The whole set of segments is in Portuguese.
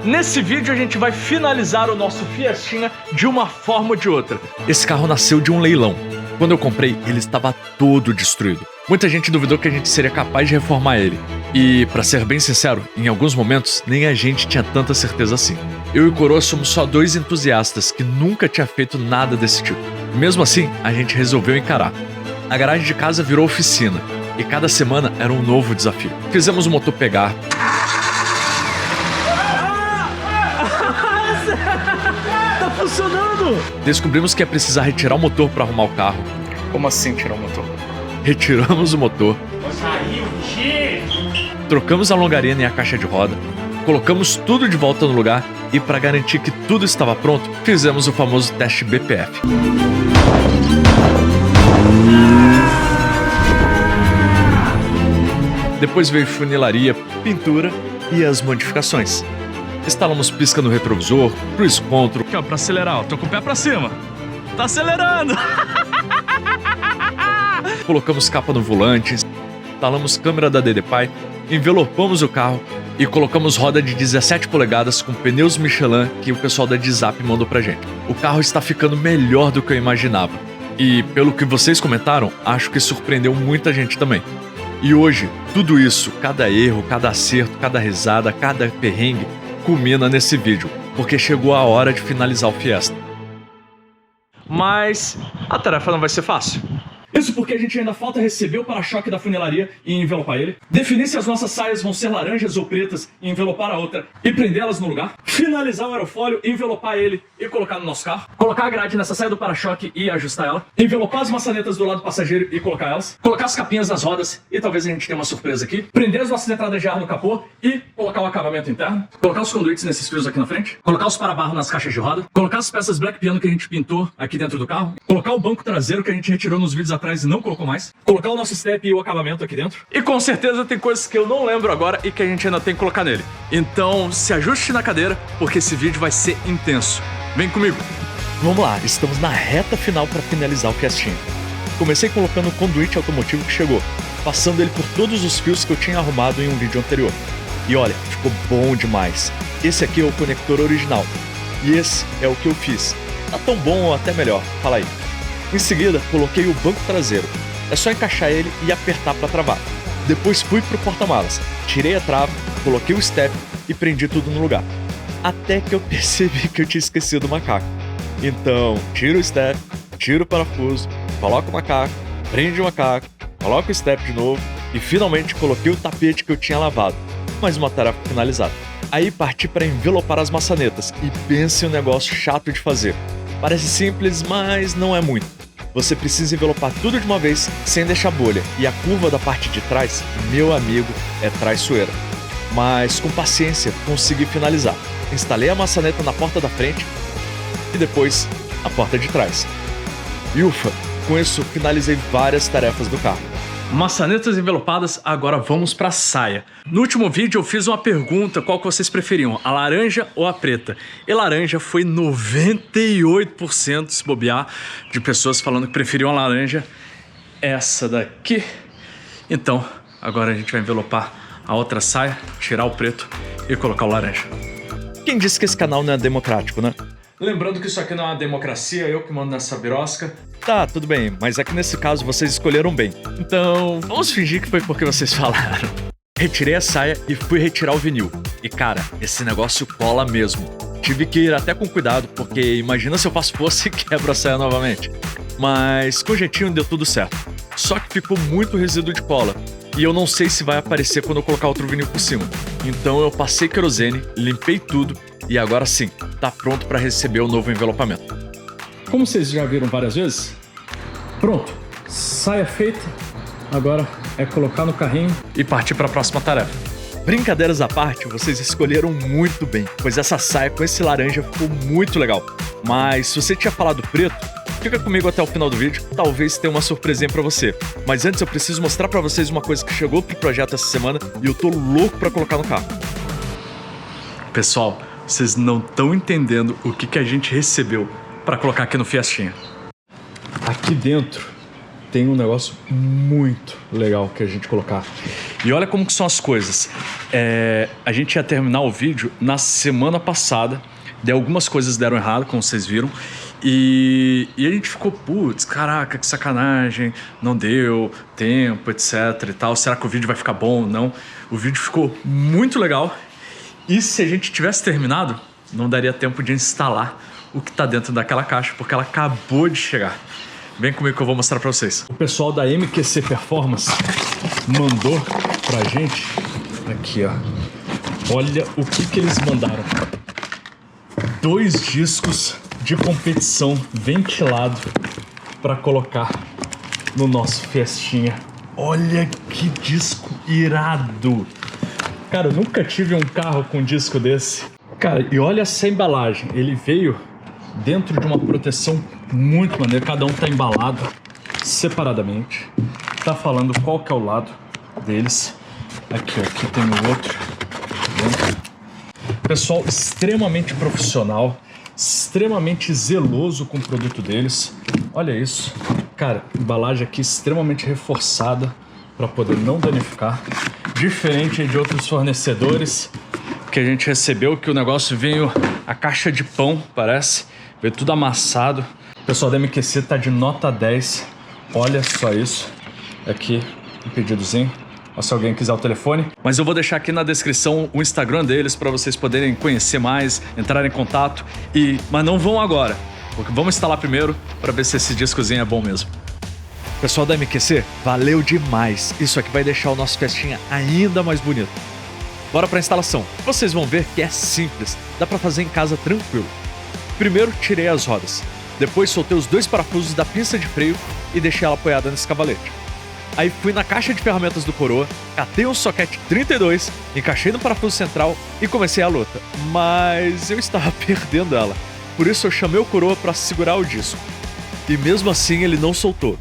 Nesse vídeo a gente vai finalizar o nosso Fiestinha de uma forma ou de outra. Esse carro nasceu de um leilão. Quando eu comprei, ele estava todo destruído. Muita gente duvidou que a gente seria capaz de reformar ele. E, pra ser bem sincero, em alguns momentos, nem a gente tinha tanta certeza assim. Eu e o Coroa somos só dois entusiastas que nunca tinha feito nada desse tipo. Mesmo assim, a gente resolveu encarar. A garagem de casa virou oficina, e cada semana era um novo desafio. Fizemos o motor pegar. Tá funcionando! Descobrimos que ia precisar retirar o motor para arrumar o carro. Como assim tirar o motor? Retiramos o motor. Trocamos a longarina e a caixa de roda. Colocamos tudo de volta no lugar e, para garantir que tudo estava pronto, fizemos o famoso teste BPF. Depois veio funilaria, pintura e as modificações. Instalamos pisca no retrovisor, cruise control. Aqui, ó, pra acelerar, ó, tô com o pé pra cima. Tá acelerando! Colocamos capa no volante, instalamos câmera da DD-Pai, envelopamos o carro e colocamos roda de 17 polegadas com pneus Michelin que o pessoal da Dzap mandou pra gente. O carro está ficando melhor do que eu imaginava. E, pelo que vocês comentaram, acho que surpreendeu muita gente também. E hoje, tudo isso, cada erro, cada acerto, cada risada, cada perrengue, culmina nesse vídeo, porque chegou a hora de finalizar o Fiesta. Mas a tarefa não vai ser fácil. Isso porque a gente ainda falta receber o para-choque da funilaria e envelopar ele, definir se as nossas saias vão ser laranjas ou pretas e envelopar a outra e prendê-las no lugar, finalizar o aerofólio, envelopar ele e colocar no nosso carro, colocar a grade nessa saia do para-choque e ajustar ela, envelopar as maçanetas do lado passageiro e colocar elas, colocar as capinhas nas rodas e talvez a gente tenha uma surpresa aqui, prender as nossas entradas de ar no capô e colocar o acabamento interno, colocar os conduítes nesses fios aqui na frente, colocar os para-barro nas caixas de roda, colocar as peças Black Piano que a gente pintou aqui dentro do carro, colocar o banco traseiro que a gente retirou nos vídeos atrás e não colocou mais, colocar o nosso step e o acabamento aqui dentro. E com certeza tem coisas que eu não lembro agora e que a gente ainda tem que colocar nele. Então se ajuste na cadeira, porque esse vídeo vai ser intenso. Vem comigo! Vamos lá, estamos na reta final para finalizar o Fiestinha. Comecei colocando o conduíte automotivo que chegou, passando ele por todos os fios que eu tinha arrumado em um vídeo anterior. E olha, ficou bom demais. Esse aqui é o conector original. E esse é o que eu fiz. Tá tão bom ou até melhor, fala aí. Em seguida, coloquei o banco traseiro. É só encaixar ele e apertar para travar. Depois fui pro porta-malas, tirei a trava, coloquei o step e prendi tudo no lugar. Até que eu percebi que eu tinha esquecido o macaco. Então, tiro o step, tiro o parafuso, coloco o macaco, prende o macaco, coloco o step de novo e finalmente coloquei o tapete que eu tinha lavado. Mais uma tarefa finalizada. Aí parti para envelopar as maçanetas e pense um negócio chato de fazer. Parece simples, mas não é muito. Você precisa envelopar tudo de uma vez, sem deixar bolha, e a curva da parte de trás, meu amigo, é traiçoeira. Mas com paciência, consegui finalizar. Instalei a maçaneta na porta da frente e depois a porta de trás. E ufa, com isso finalizei várias tarefas do carro. Maçanetas envelopadas, agora vamos pra saia. No último vídeo eu fiz uma pergunta, qual que vocês preferiam, a laranja ou a preta? E laranja foi 98% se bobear de pessoas falando que preferiam a laranja. Essa daqui. Então, agora a gente vai envelopar a outra saia, tirar o preto e colocar o laranja. Quem disse que esse canal não é democrático, né? Lembrando que isso aqui não é uma democracia, eu que mando nessa birosca. Tá, tudo bem, mas é que nesse caso vocês escolheram bem. Então, vamos fingir que foi porque vocês falaram. Retirei a saia e fui retirar o vinil. E cara, esse negócio cola mesmo. Tive que ir até com cuidado, porque imagina se eu faço força e quebro a saia novamente. Mas com jeitinho deu tudo certo. Só que ficou muito resíduo de cola. E eu não sei se vai aparecer quando eu colocar outro vinil por cima. Então eu passei querosene, limpei tudo e agora sim, tá pronto para receber o novo envelopamento. Como vocês já viram várias vezes, pronto, saia feita, agora é colocar no carrinho e partir para a próxima tarefa. Brincadeiras à parte, vocês escolheram muito bem, pois essa saia com esse laranja ficou muito legal. Mas se você tinha falado preto, fica comigo até o final do vídeo, talvez tenha uma surpresinha pra você. Mas antes eu preciso mostrar pra vocês uma coisa que chegou pro projeto essa semana e eu tô louco pra colocar no carro. Pessoal, vocês não estão entendendo o que a gente recebeu pra colocar aqui no Fiestinha. Aqui dentro tem um negócio muito legal que a gente colocar. E olha como que são as coisas. A gente ia terminar o vídeo na semana passada. Daí algumas coisas deram errado, como vocês viram. E a gente ficou, putz, caraca, que sacanagem, não deu tempo, etc e tal. Será que o vídeo vai ficar bom ou não? O vídeo ficou muito legal. E se a gente tivesse terminado, não daria tempo de instalar o que tá dentro daquela caixa, porque ela acabou de chegar. Vem comigo que eu vou mostrar pra vocês. O pessoal da MQC Performance mandou pra gente, aqui ó, olha o que eles mandaram. 2 discos de competição ventilado para colocar no nosso Fiestinha. Olha que disco irado! Cara, eu nunca tive um carro com um disco desse. Cara, e olha essa embalagem. Ele veio dentro de uma proteção muito maneira. Cada um tá embalado separadamente. Tá falando qual que é o lado deles. Aqui, ó, aqui tem o outro. Pessoal extremamente profissional, extremamente zeloso com o produto deles. Olha isso. Cara, embalagem aqui extremamente reforçada para poder não danificar. Diferente de outros fornecedores que a gente recebeu, que o negócio veio a caixa de pão, parece. Veio tudo amassado. O pessoal da MQC tá de nota 10. Olha só isso. Aqui, um pedidozinho. Ou se alguém quiser o telefone. Mas eu vou deixar aqui na descrição o Instagram deles para vocês poderem conhecer mais, entrar em contato. Mas não vão agora, porque vamos instalar primeiro para ver se esse discozinho é bom mesmo. Pessoal da MQC, valeu demais. Isso aqui vai deixar o nosso Fiestinha ainda mais bonito. Bora para a instalação. Vocês vão ver que é simples, dá para fazer em casa tranquilo. Primeiro tirei as rodas, depois soltei os 2 parafusos da pinça de freio e deixei ela apoiada nesse cavalete. Aí fui na caixa de ferramentas do Coroa, catei um soquete 32, encaixei no parafuso central e comecei a luta. Mas eu estava perdendo ela, por isso eu chamei o Coroa para segurar o disco. E mesmo assim ele não soltou.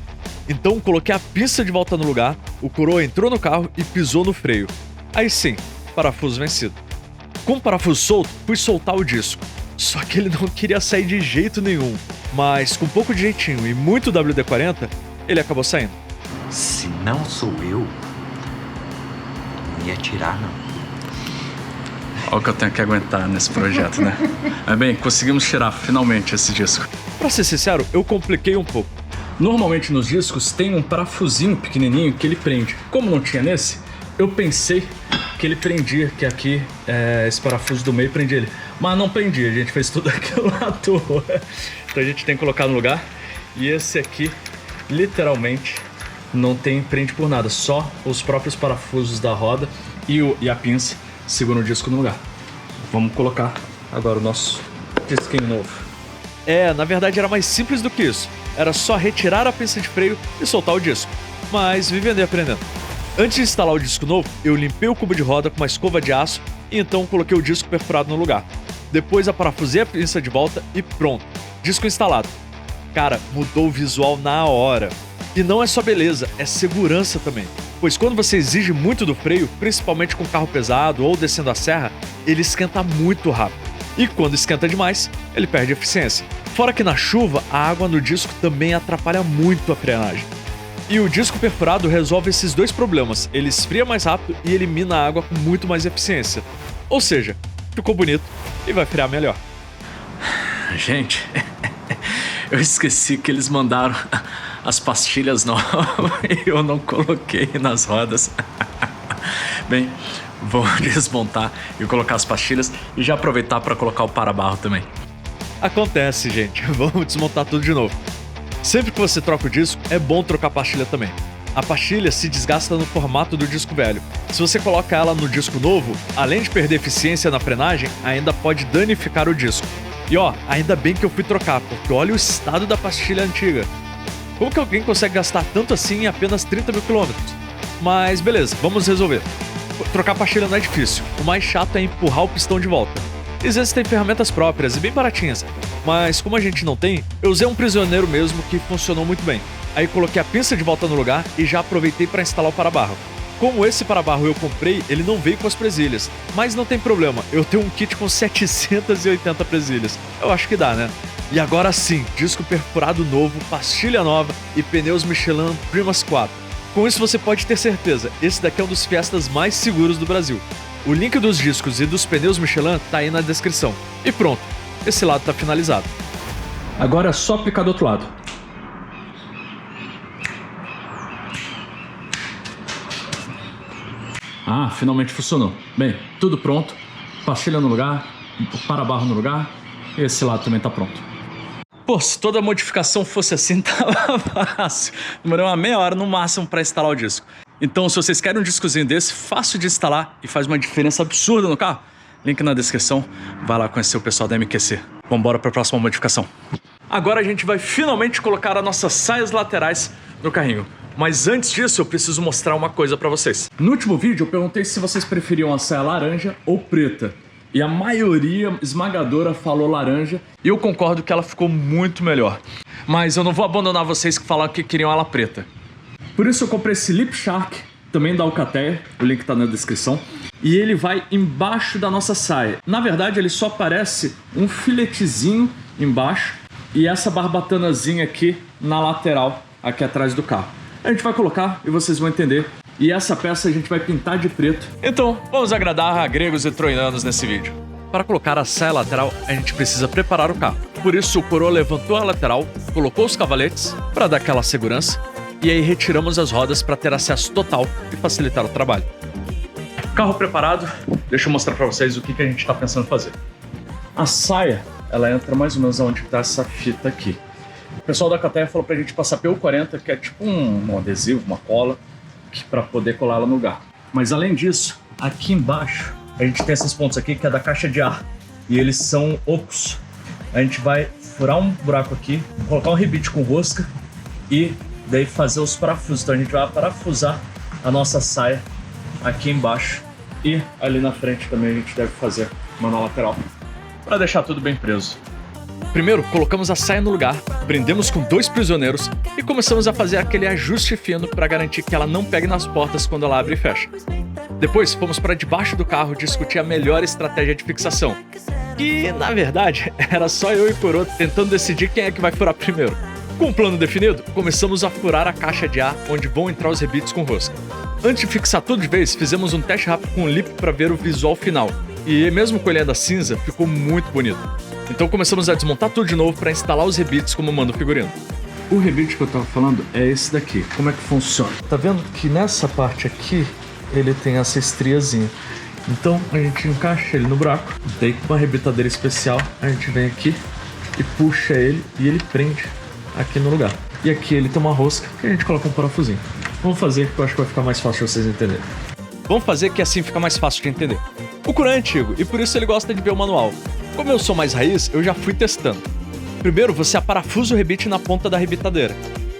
Então coloquei a pinça de volta no lugar, o Coroa entrou no carro e pisou no freio. Aí sim, parafuso vencido. Com o parafuso solto, fui soltar o disco. Só que ele não queria sair de jeito nenhum. Mas com um pouco de jeitinho e muito WD-40, ele acabou saindo. Se não sou eu, não ia tirar, não. Olha o que eu tenho que aguentar nesse projeto, né? Mas bem, conseguimos tirar finalmente esse disco. Pra ser sincero, eu compliquei um pouco. Normalmente nos discos tem um parafusinho pequenininho que ele prende. Como não tinha nesse, eu pensei que ele prendia, que aqui esse parafuso do meio prendia ele. Mas não prendia, a gente fez tudo aquilo à toa. Então a gente tem que colocar no lugar. E esse aqui, literalmente, não tem prende por nada, só os próprios parafusos da roda e a pinça seguram o disco no lugar. Vamos colocar agora o nosso disquinho novo. Na verdade era mais simples do que isso. Era só retirar a pinça de freio e soltar o disco. Mas vivendo e aprendendo. Antes de instalar o disco novo, eu limpei o cubo de roda com uma escova de aço e então coloquei o disco perfurado no lugar. Depois aparafusei a pinça de volta e pronto, disco instalado. Cara, mudou o visual na hora. E não é só beleza, é segurança também. Pois quando você exige muito do freio, principalmente com carro pesado ou descendo a serra, ele esquenta muito rápido. E quando esquenta demais, ele perde eficiência. Fora que na chuva, a água no disco também atrapalha muito a frenagem. E o disco perfurado resolve esses 2 problemas. Ele esfria mais rápido e elimina a água com muito mais eficiência. Ou seja, ficou bonito e vai friar melhor. Gente, eu esqueci que eles mandaram as pastilhas novas e eu não coloquei nas rodas. Bem, vou desmontar e colocar as pastilhas e já aproveitar para colocar o para-barro também. Acontece, gente. Vamos desmontar tudo de novo. Sempre que você troca o disco, é bom trocar a pastilha também. A pastilha se desgasta no formato do disco velho. Se você coloca ela no disco novo, além de perder eficiência na frenagem, ainda pode danificar o disco. E ó, ainda bem que eu fui trocar, porque olha o estado da pastilha antiga. Como que alguém consegue gastar tanto assim em apenas 30 mil quilômetros? Mas beleza, vamos resolver. Trocar pastilha não é difícil, o mais chato é empurrar o pistão de volta. Existem ferramentas próprias e bem baratinhas, mas como a gente não tem, eu usei um prisioneiro mesmo que funcionou muito bem. Aí coloquei a pinça de volta no lugar e já aproveitei para instalar o para-barro. Como esse para-barro eu comprei, ele não veio com as presilhas, mas não tem problema, eu tenho um kit com 780 presilhas. Eu acho que dá, né? E agora sim, disco perfurado novo, pastilha nova e pneus Michelin Primas 4. Com isso você pode ter certeza, esse daqui é um dos Fiestas mais seguros do Brasil. O link dos discos e dos pneus Michelin tá aí na descrição. E pronto, esse lado tá finalizado. Agora é só picar do outro lado. Ah, finalmente funcionou. Bem, tudo pronto. Pastilha no lugar, para-barro no lugar. E esse lado também tá pronto. Pô, se toda modificação fosse assim, tava fácil. Demorou uma meia hora no máximo para instalar o disco. Então, se vocês querem um discozinho desse, fácil de instalar e faz uma diferença absurda no carro, link na descrição. Vai lá conhecer o pessoal da MQC. Vambora para a próxima modificação. Agora a gente vai finalmente colocar as nossas saias laterais no carrinho. Mas antes disso, eu preciso mostrar uma coisa pra vocês. No último vídeo, eu perguntei se vocês preferiam a saia laranja ou preta. E a maioria esmagadora falou laranja. E eu concordo que ela ficou muito melhor. Mas eu não vou abandonar vocês que falaram que queriam ela preta. Por isso eu comprei esse Lip Shark, também da Alcatel. O link tá na descrição. E ele vai embaixo da nossa saia. Na verdade, ele só parece um filetezinho embaixo. E essa barbatanazinha aqui na lateral, aqui atrás do carro. A gente vai colocar e vocês vão entender. E essa peça a gente vai pintar de preto. Então, vamos agradar a gregos e troianos nesse vídeo. Para colocar a saia lateral, a gente precisa preparar o carro. Por isso, o coroa levantou a lateral, colocou os cavaletes para dar aquela segurança, e aí retiramos as rodas para ter acesso total e facilitar o trabalho. Carro preparado, deixa eu mostrar para vocês o que a gente está pensando em fazer. A saia, ela entra mais ou menos onde está essa fita aqui. O pessoal da Alcatel falou pra gente passar PU40, que é tipo um adesivo, uma cola, para poder colar ela no lugar. Mas além disso, aqui embaixo, a gente tem esses pontos aqui que é da caixa de ar. E eles são ocos. A gente vai furar um buraco aqui, colocar um rebite com rosca e daí fazer os parafusos. Então a gente vai parafusar a nossa saia aqui embaixo. E ali na frente também a gente deve fazer uma na lateral, para deixar tudo bem preso. Primeiro, colocamos a saia no lugar, prendemos com 2 prisioneiros e começamos a fazer aquele ajuste fino para garantir que ela não pegue nas portas quando ela abre e fecha. Depois, fomos para debaixo do carro discutir a melhor estratégia de fixação. Que, na verdade, era só eu e o coroa tentando decidir quem é que vai furar primeiro. Com o plano definido, começamos a furar a caixa de ar onde vão entrar os rebites com rosca. Antes de fixar tudo de vez, fizemos um teste rápido com o lip para ver o visual final. E mesmo com ele ainda cinza, ficou muito bonito. Então começamos a desmontar tudo de novo para instalar os rebites como manda o figurino. O rebite que eu tava falando é esse daqui. Como é que funciona? Tá vendo que nessa parte aqui, ele tem essa estriazinha. Então a gente encaixa ele no buraco. Daí com uma rebitadeira especial, a gente vem aqui e puxa ele e ele prende aqui no lugar. E aqui ele tem uma rosca que a gente coloca um parafusinho. Vamos fazer que eu acho que vai ficar mais fácil de vocês entenderem. Vamos fazer que assim fica mais fácil de entender. O coroa é antigo e por isso ele gosta de ver o manual. Como eu sou mais raiz, eu já fui testando. Primeiro, você aparafusa o rebite na ponta da rebitadeira.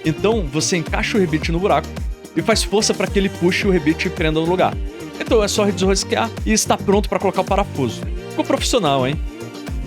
Então, você encaixa o rebite no buraco e faz força para que ele puxe o rebite e prenda no lugar. Então é só desrosquear e está pronto para colocar o parafuso. Ficou profissional, hein?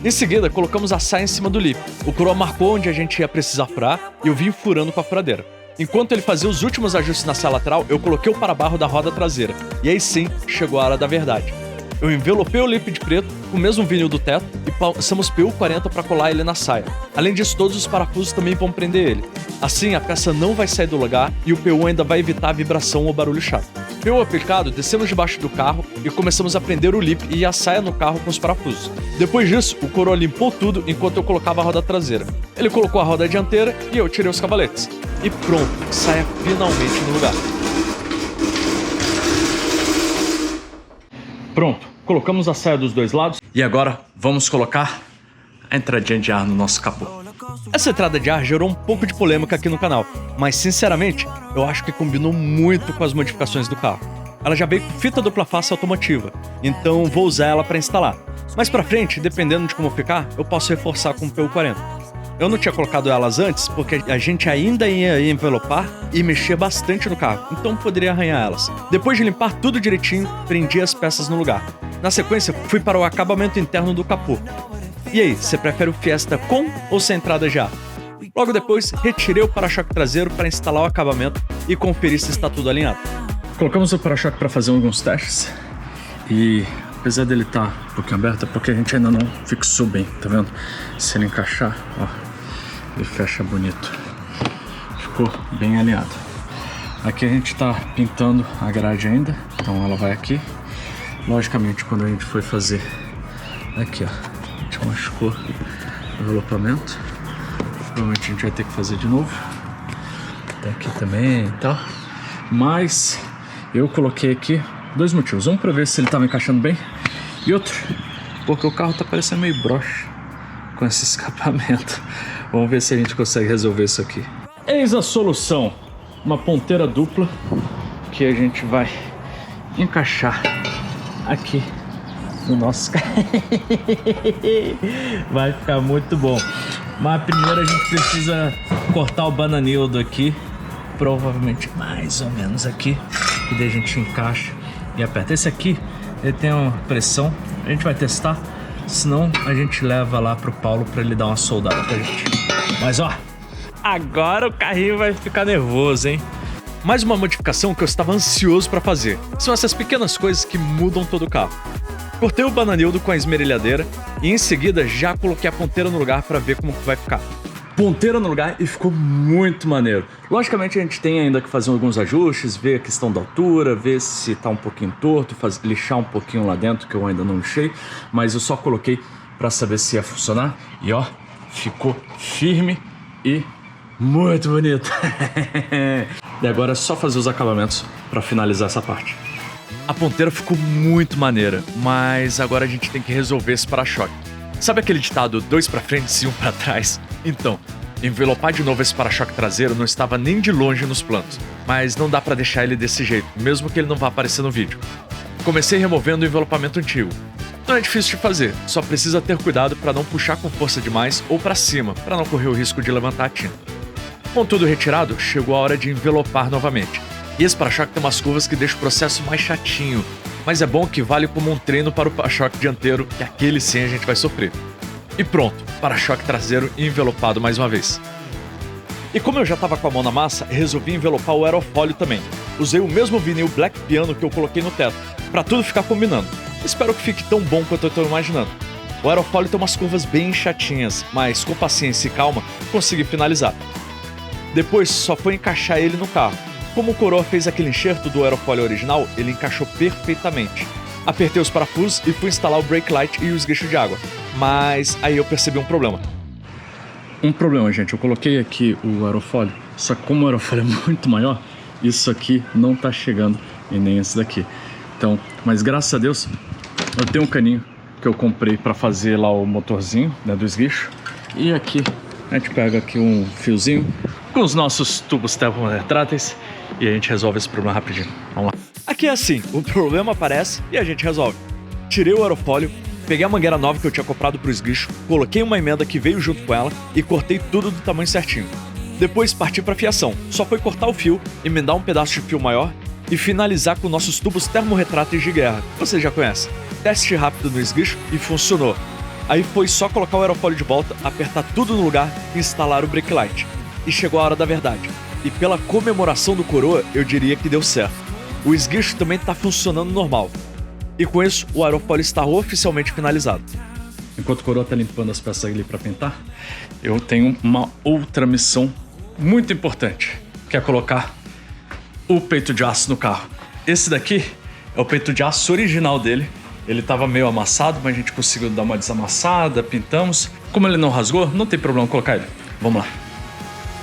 Em seguida, colocamos a saia em cima do lip. O coroa marcou onde a gente ia precisar furar e eu vim furando com a furadeira. Enquanto ele fazia os últimos ajustes na saia lateral, eu coloquei o para-barro da roda traseira. E aí sim, chegou a hora da verdade. Eu envelopei o lip de preto com o mesmo vinil do teto e passamos PU40 para colar ele na saia. Além disso, todos os parafusos também vão prender ele. Assim, a peça não vai sair do lugar e o PU ainda vai evitar a vibração ou barulho chato. PU aplicado, descemos debaixo do carro e começamos a prender o lip e a saia no carro com os parafusos. Depois disso, o coroa limpou tudo enquanto eu colocava a roda traseira. Ele colocou a roda dianteira e eu tirei os cavaletes. E pronto, saia finalmente no lugar. Pronto, colocamos a saia dos dois lados e agora vamos colocar a entradinha de ar no nosso capô. Essa entrada de ar gerou um pouco de polêmica aqui no canal, mas sinceramente, eu acho que combinou muito com as modificações do carro. Ela já veio com fita dupla face automotiva, então vou usar ela para instalar. Mais pra frente, dependendo de como ficar, eu posso reforçar com o PU40. Eu não tinha colocado elas antes porque a gente ainda ia envelopar e mexer bastante no carro, então poderia arranhar elas. Depois de limpar tudo direitinho, prendi as peças no lugar. Na sequência, fui para o acabamento interno do capô. E aí, você prefere o Fiesta com ou sem entrada de ar? Logo depois, retirei o para-choque traseiro para instalar o acabamento e conferir se está tudo alinhado. Colocamos o para-choque para fazer alguns testes e apesar dele estar um pouquinho aberto, é porque a gente ainda não fixou bem, tá vendo? Se ele encaixar, ó, ele fecha bonito. Ficou bem alinhado. Aqui a gente tá pintando a grade ainda, então ela vai aqui. Logicamente, quando a gente foi fazer aqui, ó, a gente machucou o envelopamento. Provavelmente a gente vai ter que fazer de novo. Tá aqui também e tal. Mas eu coloquei aqui 2 motivos. Um, pra ver se ele tava encaixando bem. E outro, porque o carro tá parecendo meio broxa com esse escapamento. Vamos ver se a gente consegue resolver isso aqui. Eis a solução. Uma ponteira dupla que a gente vai encaixar aqui no nosso carro. Vai ficar muito bom. Mas primeiro a gente precisa cortar o bananildo aqui. Provavelmente mais ou menos aqui. E daí a gente encaixa e aperta. Esse aqui, ele tem uma pressão. A gente vai testar. Senão a gente leva lá pro Paulo pra ele dar uma soldada pra gente. Mas ó, agora o carrinho vai ficar nervoso, hein? Mais uma modificação que eu estava ansioso para fazer. São essas pequenas coisas que mudam todo o carro. Cortei o bananildo com a esmerilhadeira e em seguida já coloquei a ponteira no lugar para ver como que vai ficar. Ponteira no lugar e ficou muito maneiro. Logicamente a gente tem ainda que fazer alguns ajustes, ver a questão da altura, ver se tá um pouquinho torto, lixar um pouquinho lá dentro que eu ainda não lixei, mas eu só coloquei para saber se ia funcionar e ó, ficou firme e muito bonito. E agora é só fazer os acabamentos para finalizar essa parte. A ponteira ficou muito maneira, mas agora a gente tem que resolver esse para-choque. Sabe aquele ditado 2 para frente e 1 para trás? Então, envelopar de novo esse para-choque traseiro não estava nem de longe nos planos, mas não dá para deixar ele desse jeito, mesmo que ele não vá aparecer no vídeo. Comecei removendo o envelopamento antigo. Não é difícil de fazer, só precisa ter cuidado para não puxar com força demais ou para cima, para não correr o risco de levantar a tinta. Com tudo retirado, chegou a hora de envelopar novamente. E esse para-choque tem umas curvas que deixam o processo mais chatinho, mas é bom que vale como um treino para o para-choque dianteiro, que aquele sim a gente vai sofrer. E pronto, para-choque traseiro envelopado mais uma vez. E como eu já estava com a mão na massa, resolvi envelopar o aerofólio também. Usei o mesmo vinil Black Piano que eu coloquei no teto, para tudo ficar combinando. Espero que fique tão bom quanto eu estou imaginando. O aerofólio tem umas curvas bem chatinhas, mas com paciência e calma, consegui finalizar. Depois só foi encaixar ele no carro. Como o Coroa fez aquele enxerto do aerofólio original, ele encaixou perfeitamente. Apertei os parafusos e fui instalar o brake light e o esguicho de água. Mas aí eu percebi um problema. Gente, eu coloquei aqui o aerofólio, só que como o aerofólio é muito maior, isso aqui não tá chegando e nem esse daqui. Então, mas graças a Deus, eu tenho um caninho que eu comprei para fazer lá o motorzinho, né, do esguicho. E aqui a gente pega aqui um fiozinho com os nossos tubos termorretráteis e a gente resolve esse problema rapidinho. Vamos lá. Aqui é assim, o problema aparece e a gente resolve. Tirei o aerofólio, peguei a mangueira nova que eu tinha comprado pro esguicho, coloquei uma emenda que veio junto com ela e cortei tudo do tamanho certinho. Depois parti para fiação, só foi cortar o fio, emendar um pedaço de fio maior e finalizar com nossos tubos termorretráteis de guerra, você já conhece. Teste rápido no esguicho e funcionou. Aí foi só colocar o aerofólio de volta, apertar tudo no lugar e instalar o brake light. E chegou a hora da verdade. E pela comemoração do Coroa, eu diria que deu certo. O esguicho também está funcionando normal. E com isso, o aerofólio está oficialmente finalizado. Enquanto o Coroa está limpando as peças ali para pintar, eu tenho uma outra missão muito importante, que é colocar o peito de aço no carro. Esse daqui é o peito de aço original dele. Ele estava meio amassado, mas a gente conseguiu dar uma desamassada, pintamos. Como ele não rasgou, não tem problema colocar ele. Vamos lá.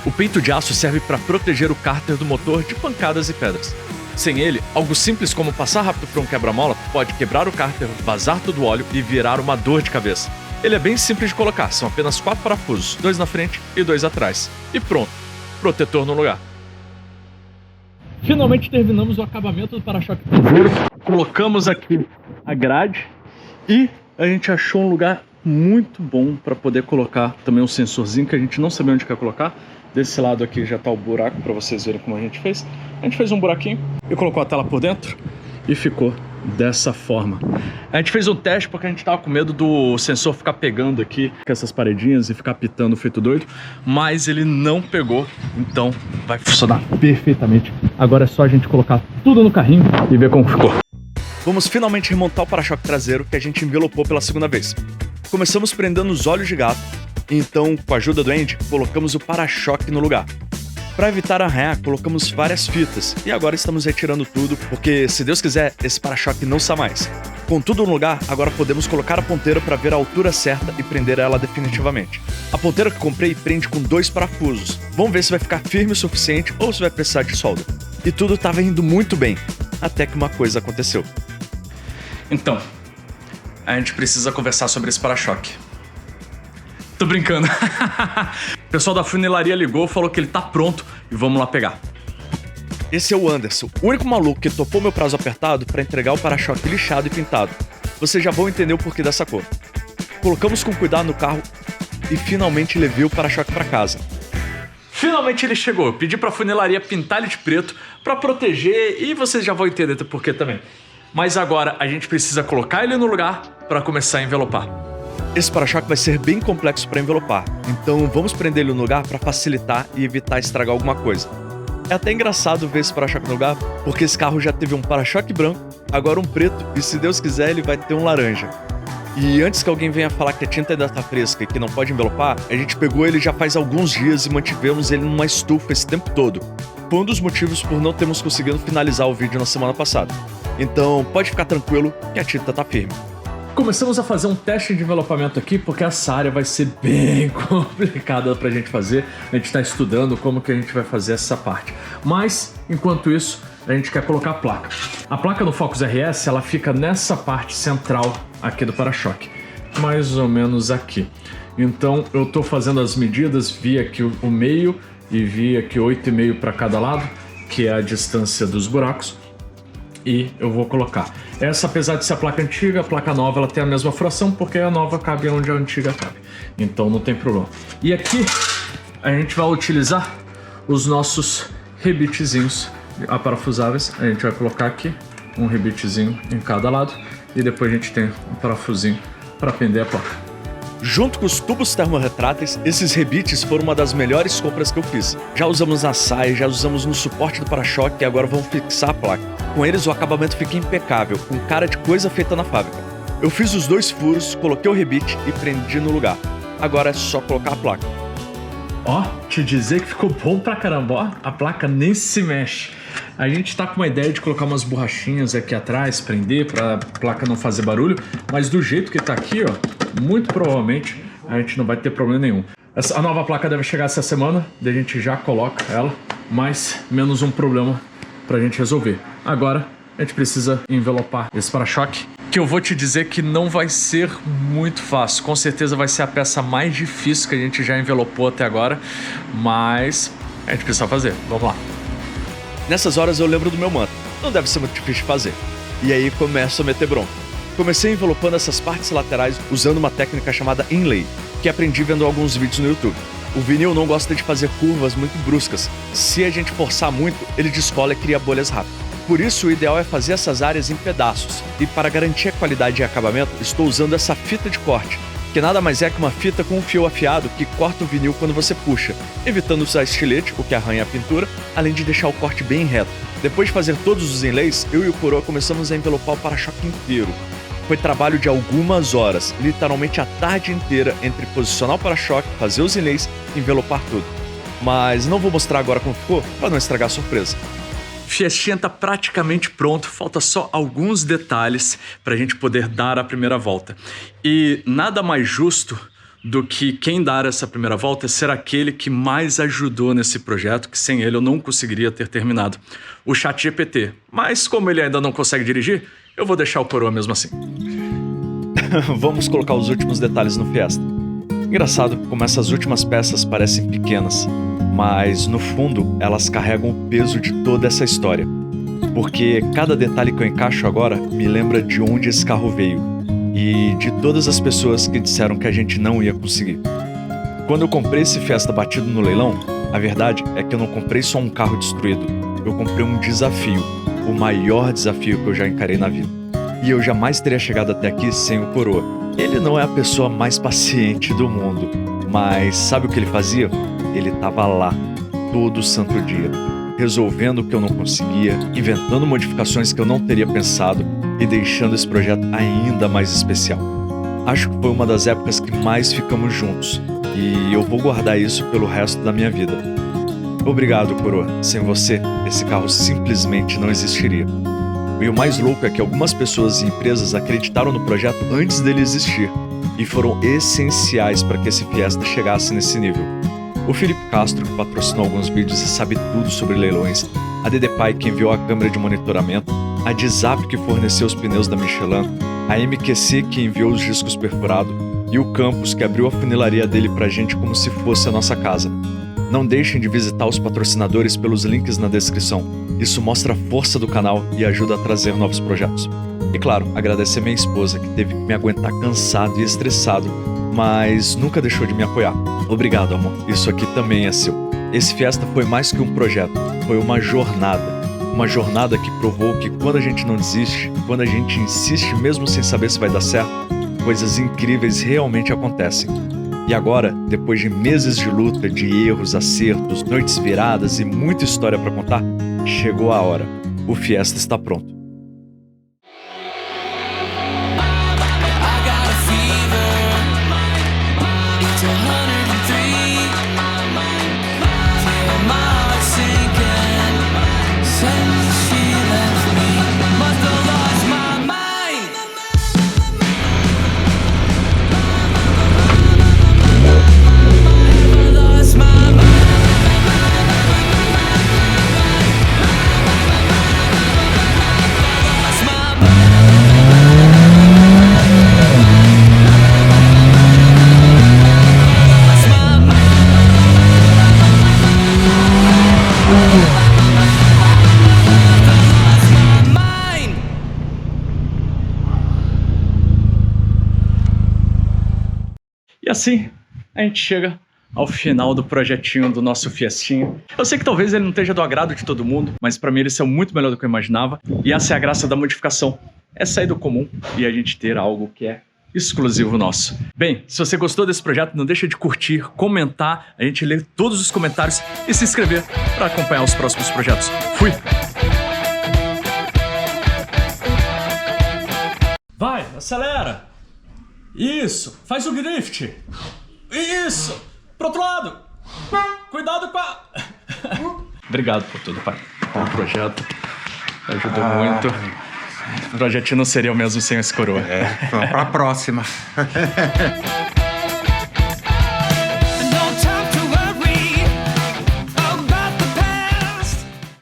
O peito de aço serve para proteger o cárter do motor de pancadas e pedras. Sem ele, algo simples como passar rápido por um quebra-mola pode quebrar o cárter, vazar todo o óleo e virar uma dor de cabeça. Ele é bem simples de colocar, são apenas 4 parafusos, 2 na frente e 2 atrás. E pronto, protetor no lugar. Finalmente terminamos o acabamento do para-choque traseiro. Colocamos aqui a grade e a gente achou um lugar muito bom para poder colocar também um sensorzinho que a gente não sabia onde quer colocar. Desse lado aqui já tá o buraco para vocês verem como a gente fez. A gente fez um buraquinho e colocou a tela por dentro e ficou dessa forma. A gente fez um teste porque a gente tava com medo do sensor ficar pegando aqui com essas paredinhas e ficar pitando feito doido, mas ele não pegou, então vai funcionar perfeitamente. Agora é só a gente colocar tudo no carrinho e ver como ficou. Vamos finalmente remontar o para-choque traseiro que a gente envelopou pela segunda vez. Começamos prendendo os olhos de gato, então com a ajuda do Andy colocamos o para-choque no lugar. Para evitar arranhar, colocamos várias fitas e agora estamos retirando tudo, porque, se Deus quiser, esse para-choque não sai mais. Com tudo no lugar, agora podemos colocar a ponteira para ver a altura certa e prender ela definitivamente. A ponteira que comprei prende com 2 parafusos. Vamos ver se vai ficar firme o suficiente ou se vai precisar de solda. E tudo estava indo muito bem, até que uma coisa aconteceu. Então, a gente precisa conversar sobre esse para-choque. Tô brincando. O pessoal da funilaria ligou, falou que ele tá pronto e vamos lá pegar. Esse é o Anderson, o único maluco que topou meu prazo apertado para entregar o para-choque lixado e pintado. Vocês já vão entender o porquê dessa cor. Colocamos com cuidado no carro e finalmente levei o para-choque para casa. Finalmente ele chegou. Eu pedi pra funilaria pintar ele de preto pra proteger e vocês já vão entender o porquê também. Mas agora a gente precisa colocar ele no lugar pra começar a envelopar. Esse para-choque vai ser bem complexo para envelopar, então vamos prender ele no lugar para facilitar e evitar estragar alguma coisa. É até engraçado ver esse para-choque no lugar, porque esse carro já teve um para-choque branco, agora um preto e, se Deus quiser, ele vai ter um laranja. E antes que alguém venha falar que a tinta ainda tá fresca e que não pode envelopar, a gente pegou ele já faz alguns dias e mantivemos ele numa estufa esse tempo todo. Foi um dos motivos por não termos conseguido finalizar o vídeo na semana passada. Então pode ficar tranquilo que a tinta tá firme. Começamos a fazer um teste de envelopamento aqui, porque essa área vai ser bem complicada pra gente fazer. A gente tá estudando como que a gente vai fazer essa parte. Mas, enquanto isso, a gente quer colocar a placa. A placa no Focus RS, ela fica nessa parte central aqui do para-choque. Mais ou menos aqui. Então, eu tô fazendo as medidas, vi aqui o meio e vi aqui 8,5 para cada lado, que é a distância dos buracos. E eu vou colocar. Essa, apesar de ser a placa antiga, a placa nova ela tem a mesma fração, porque a nova cabe onde a antiga cabe. Então não tem problema. E aqui a gente vai utilizar os nossos rebitezinhos aparafusáveis. A gente vai colocar aqui um rebitezinho em cada lado e depois a gente tem um parafusinho para prender a placa. Junto com os tubos termorretráteis, esses rebites foram uma das melhores compras que eu fiz. Já usamos na saia, já usamos no suporte do para-choque e agora vamos fixar a placa. Com eles o acabamento fica impecável, com cara de coisa feita na fábrica. Eu fiz os 2 furos, coloquei o rebite e prendi no lugar. Agora é só colocar a placa. Ó, te dizer que ficou bom pra caramba, ó, a placa nem se mexe. A gente tá com uma ideia de colocar umas borrachinhas aqui atrás, prender pra placa não fazer barulho, mas do jeito que tá aqui, ó, muito provavelmente a gente não vai ter problema nenhum. A nova placa deve chegar essa semana, daí a gente já coloca ela, mas menos um problema pra gente resolver. Agora a gente precisa envelopar esse para-choque, que eu vou te dizer que não vai ser muito fácil. Com certeza vai ser a peça mais difícil que a gente já envelopou até agora, mas a gente precisa fazer. Vamos lá. Nessas horas eu lembro do meu manto. Não deve ser muito difícil de fazer. E aí começo a meter bronca. Comecei envelopando essas partes laterais usando uma técnica chamada inlay, que aprendi vendo alguns vídeos no YouTube. O vinil não gosta de fazer curvas muito bruscas. Se a gente forçar muito, ele descola e cria bolhas rápido. Por isso, o ideal é fazer essas áreas em pedaços. E para garantir a qualidade de acabamento, estou usando essa fita de corte, que nada mais é que uma fita com um fio afiado que corta o vinil quando você puxa, evitando usar estilete, o que arranha a pintura, além de deixar o corte bem reto. Depois de fazer todos os inlays, eu e o coroa começamos a envelopar o para-choque inteiro. Foi trabalho de algumas horas, literalmente a tarde inteira, entre posicionar o para-choque, fazer os inlays e envelopar tudo. Mas não vou mostrar agora como ficou, para não estragar a surpresa. Fiestinha tá praticamente pronto, falta só alguns detalhes pra gente poder dar a primeira volta. E nada mais justo do que quem dar essa primeira volta ser aquele que mais ajudou nesse projeto, que sem ele eu não conseguiria ter terminado. O ChatGPT. Mas como ele ainda não consegue dirigir, eu vou deixar o coroa mesmo assim. Vamos colocar os últimos detalhes no Fiesta. Engraçado como essas últimas peças parecem pequenas, mas no fundo elas carregam o peso de toda essa história. Porque cada detalhe que eu encaixo agora me lembra de onde esse carro veio e de todas as pessoas que disseram que a gente não ia conseguir. Quando eu comprei esse Fiesta batido no leilão, a verdade é que eu não comprei só um carro destruído, eu comprei um desafio, o maior desafio que eu já encarei na vida. E eu jamais teria chegado até aqui sem o coroa. Ele não é a pessoa mais paciente do mundo, mas sabe o que ele fazia? Ele tava lá, todo santo dia, resolvendo o que eu não conseguia, inventando modificações que eu não teria pensado e deixando esse projeto ainda mais especial. Acho que foi uma das épocas que mais ficamos juntos, e eu vou guardar isso pelo resto da minha vida. Obrigado, coroa. Sem você, esse carro simplesmente não existiria. E o mais louco é que algumas pessoas e empresas acreditaram no projeto antes dele existir e foram essenciais para que esse Fiesta chegasse nesse nível. O Felipe Castro, que patrocinou alguns vídeos e sabe tudo sobre leilões, a Dedepai, que enviou a câmera de monitoramento, a Dzap, que forneceu os pneus da Michelin, a MQC, que enviou os discos perfurados, e o Campos, que abriu a funilaria dele pra gente como se fosse a nossa casa. Não deixem de visitar os patrocinadores pelos links na descrição. Isso mostra a força do canal e ajuda a trazer novos projetos. E claro, agradecer minha esposa, que teve que me aguentar cansado e estressado, mas nunca deixou de me apoiar. Obrigado, amor. Isso aqui também é seu. Esse Fiesta foi mais que um projeto, foi uma jornada. Uma jornada que provou que quando a gente não desiste, quando a gente insiste mesmo sem saber se vai dar certo, coisas incríveis realmente acontecem. E agora, depois de meses de luta, de erros, acertos, noites viradas e muita história para contar, chegou a hora. O Fiesta está pronto. E assim, a gente chega ao final do projetinho do nosso Fiestinha. Eu sei que talvez ele não esteja do agrado de todo mundo, mas pra mim ele saiu muito melhor do que eu imaginava. E essa é a graça da modificação, é sair do comum e a gente ter algo que é exclusivo nosso. Bem, se você gostou desse projeto, não deixa de curtir, comentar, a gente lê todos os comentários e se inscrever para acompanhar os próximos projetos. Fui! Vai, acelera! Isso! Faz o drift! Isso! Pro outro lado! Cuidado com a... Obrigado por tudo, pai. Bom projeto. Ajudou muito. O projetinho não seria o mesmo sem esse coroa. Vamos pra próxima.